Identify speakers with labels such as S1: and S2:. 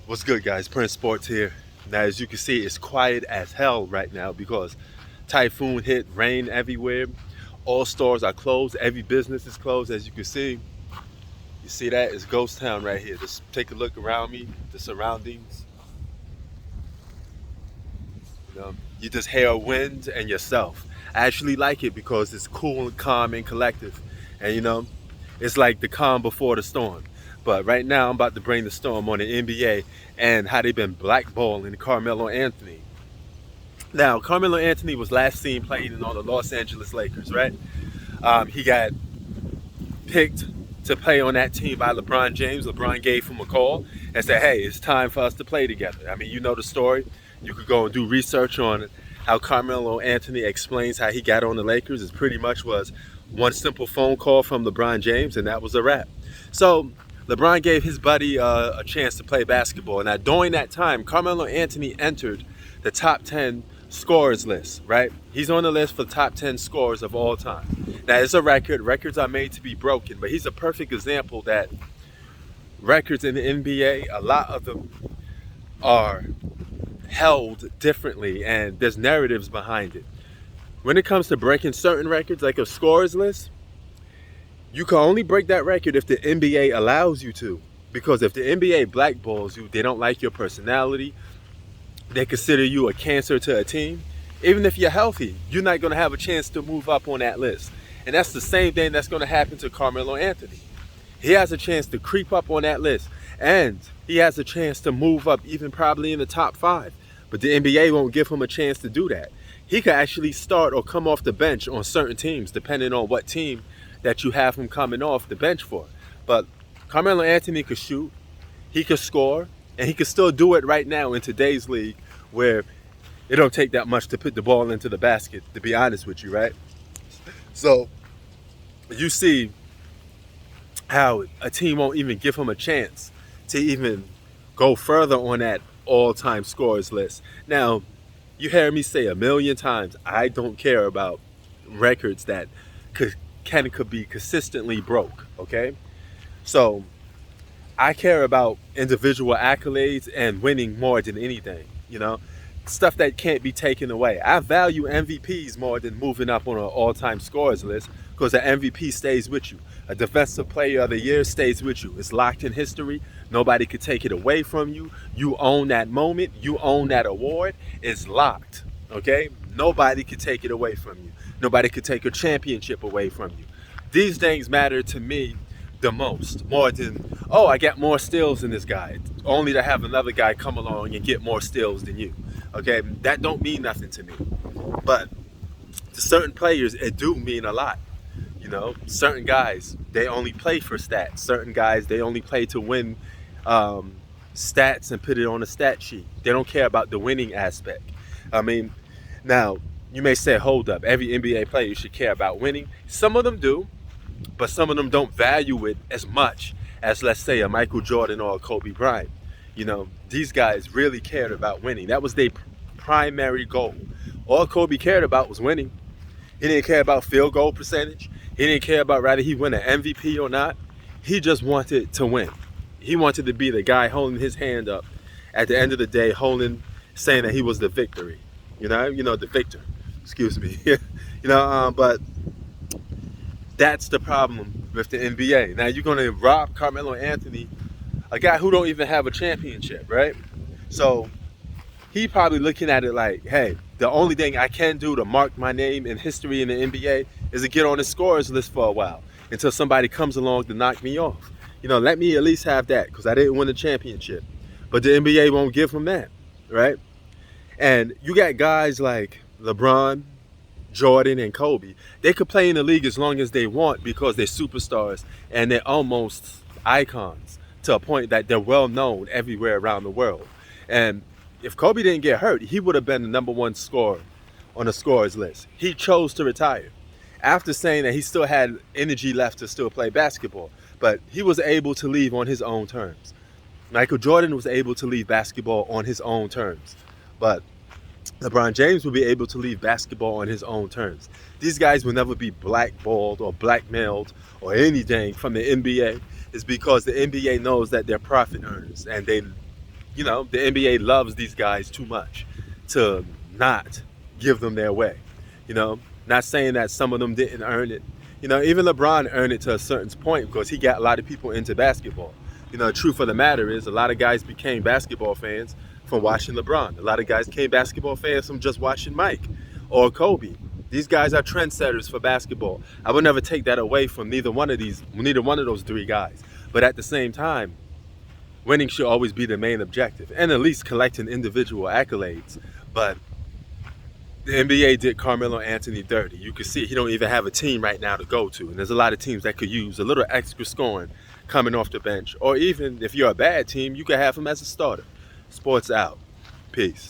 S1: What's good, guys? Prince Sports here. Now, as you can see, it's quiet as hell right now because typhoon hit, rain everywhere. All stores are closed. Every business is closed. As you can see, you see that? It's ghost town right here. Just take a look around me, the surroundings. You just hear wind and yourself. I actually like it because it's cool and calm and collective. And it's like the calm before the storm. But right now, I'm about to bring the storm on the NBA and how they've been blackballing Carmelo Anthony. Now, Carmelo Anthony was last seen playing on the Los Angeles Lakers, right? He got picked to play on that team by LeBron James. LeBron gave him a call and said, hey, it's time for us to play together. I mean, you know the story. You could go and do research on how Carmelo Anthony explains how he got on the Lakers. It pretty much was one simple phone call from LeBron James, and that was a wrap. So LeBron gave his buddy a chance to play basketball. Now, during that time, Carmelo Anthony entered the top 10 scorers list, right? He's on the list for the top 10 scorers of all time. Now, it's a record. Records are made to be broken, but he's a perfect example that records in the NBA, a lot of them are held differently, and there's narratives behind it. When it comes to breaking certain records, like a scorers list, you can only break that record if the NBA allows you to. Because if the NBA blackballs you, they don't like your personality, they consider you a cancer to a team. Even if you're healthy, you're not going to have a chance to move up on that list. And that's the same thing that's going to happen to Carmelo Anthony. He has a chance to creep up on that list. And he has a chance to move up even probably in the top 5. But the NBA won't give him a chance to do that. He could actually start or come off the bench on certain teams, depending on what team that you have him coming off the bench for. But Carmelo Anthony could shoot, he could score, and he could still do it right now in today's league where it don't take that much to put the ball into the basket, to be honest with you, right? So you see how a team won't even give him a chance to even go further on that all-time scorers list. Now, you hear me say a million times, I don't care about records that could be consistently broke, okay? So I care about individual accolades and winning more than anything, stuff that can't be taken away. I value MVPs more than moving up on an all-time scorers list because the MVP stays with you. A defensive player of the year stays with you. It's locked in history. Nobody could take it away from you. You own that moment. You own that award. It's locked, okay? Nobody could take it away from you. Nobody could take a championship away from you. These things matter to me the most, more than, oh, I got more steals than this guy, only to have another guy come along and get more steals than you. Okay, that don't mean nothing to me. But to certain players, it do mean a lot. Certain guys, they only play for stats. Certain guys, they only play to win stats and put it on a stat sheet. They don't care about the winning aspect. I mean, now, you may say, hold up, every NBA player should care about winning. Some of them do, but some of them don't value it as much as, let's say, a Michael Jordan or a Kobe Bryant. These guys really cared about winning. That was their primary goal. All Kobe cared about was winning. He didn't care about field goal percentage. He didn't care about whether he win an MVP or not. He just wanted to win. He wanted to be the guy holding his hand up at the end of the day, saying that he was the victory. The victor. Excuse me. But that's the problem with the NBA. Now you're going to rob Carmelo Anthony, a guy who don't even have a championship, right? So he probably looking at it like, hey, the only thing I can do to mark my name in history in the NBA is to get on the scorers list for a while until somebody comes along to knock me off. Let me at least have that because I didn't win the championship. But the NBA won't give him that, right? And you got guys like LeBron, Jordan, and Kobe. They could play in the league as long as they want because they're superstars and they're almost icons to a point that they're well known everywhere around the world. And if Kobe didn't get hurt, he would have been the number 1 scorer on the scorers list. He chose to retire after saying that he still had energy left to still play basketball, but he was able to leave on his own terms. Michael Jordan was able to leave basketball on his own terms, but LeBron James will be able to leave basketball on his own terms. These guys will never be blackballed or blackmailed or anything from the NBA. It's because the NBA knows that they're profit earners and they you know, the NBA loves these guys too much to not give them their way. You know, not saying that some of them didn't earn it. You know, even LeBron earned it to a certain point because he got a lot of people into basketball. You know, the truth of the matter is a lot of guys became basketball fans from watching LeBron. A lot of guys became basketball fans from just watching Mike or Kobe. These guys are trendsetters for basketball. I would never take that away from neither one of those three guys. But at the same time, winning should always be the main objective, and at least collecting individual accolades. But the NBA did Carmelo Anthony dirty. You can see he don't even have a team right now to go to, and there's a lot of teams that could use a little extra scoring coming off the bench, or even if you're a bad team, you could have him as a starter. Sports out. Peace.